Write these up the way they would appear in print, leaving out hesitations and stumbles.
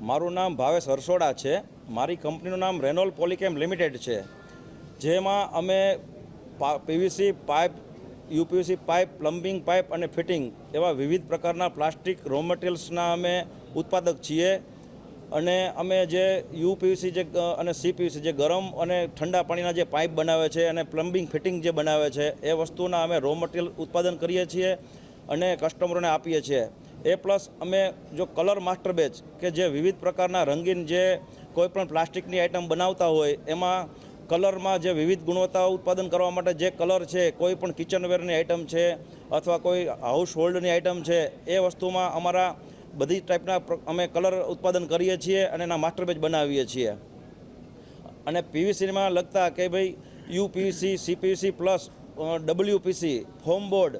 મારું નામ ભાવેશ હરસોડા છે। મારી કંપનીનું નામ રેનોલ પોલીકેમ લિમિટેડ છે, જેમાં અમે PVC pipe, UPVC pipe, plumbing pipe અને ફિટિંગ એવા વિવિધ પ્રકારના પ્લાસ્ટિક રો મટીરિયલ્સના અમે ઉત્પાદક છીએ। અને અમે જે યુપીવીસી જે અને સીપીવીસી જે ગરમ અને ઠંડા પાણીના જે પાઇપ બનાવે છે અને પ્લમ્બિંગ ફિટિંગ જે બનાવે છે એ વસ્તુના અમે રો મટીરિયલ ઉત્પાદન કરીએ છીએ અને કસ્ટમરોને આપીએ છીએ। એ પ્લસ અમે જો કલર માસ્ટર બેચ કે જે વિવિધ પ્રકારના રંગીન જે કોઈપણ પ્લાસ્ટિકની આઇટમ બનાવતા હોય એમાં કલરમાં જે વિવિધ ગુણવત્તાઓ ઉત્પાદન કરવા માટે જે કલર છે, કોઈ પણ કિચનવેરની આઇટમ છે અથવા કોઈ હાઉસ હોલ્ડની આઇટમ છે, એ વસ્તુમાં અમારા બધી ટાઈપના અમે કલર ઉત્પાદન કરીએ છીએ અને એના માસ્ટર બેચ બનાવીએ છીએ। અને પીવીસીમાં લગતા કે ભાઈ યુપીવીસી, સીપીવીસી પ્લસ, ડબલ્યુપીસી, ફોમ બોર્ડ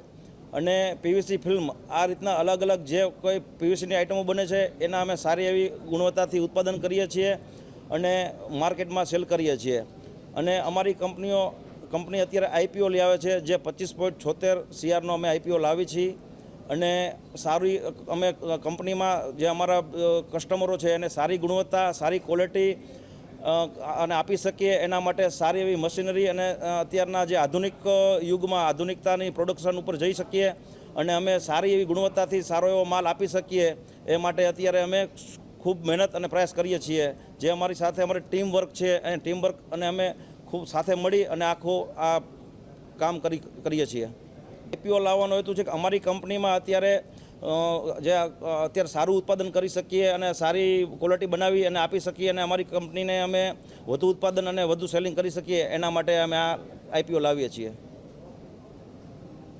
અને પીવીસી ફિલ્મ, આ રીતના અલગ અલગ જે કોઈ પીવીસીની આઇટમો બને છે એના અમે સારી એવી ગુણવત્તાથી ઉત્પાદન કરીએ છીએ અને માર્કેટમાં સેલ કરીએ છીએ। અને અમારી કંપની અત્યારે આઈપીઓ લઈ આવે છે, જે 25.76 CRનો અમે આઈપીઓ લાવી છીએ। અને સારી અમે કંપનીમાં જે અમારા કસ્ટમરો છે એને સારી ગુણવત્તા, સારી ક્વોલિટી અને આપી શકીએ એના માટે સારી એવી મશીનરી અને અત્યારના જે આધુનિક યુગમાં આધુનિકતાની પ્રોડક્શન ઉપર જઈ શકીએ અને અમે સારી એવી ગુણવત્તાથી સારો એવો માલ આપી શકીએ એ માટે અત્યારે અમે ખૂબ મહેનત અને પ્રયાસ કરીએ છીએ। જે અમારી સાથે અમારી ટીમ વર્ક છે અને ટીમ વર્ક અને અમે ખૂબ સાથે મળી અને આખું આ કામ કરીએ છીએ। આઈપીઓ લાવવાનો હેતુ છે કે અમારી કંપનીમાં અત્યારે સારું ઉત્પાદન કરી શકીએ અને સારી ક્વોલિટી બનાવી અને આપી શકીએ અને અમારી કંપનીને અમે વધુ ઉત્પાદન અને વધુ સેલિંગ કરી શકીએ એના માટે અમે આ આઈપીઓ લાવીએ છીએ।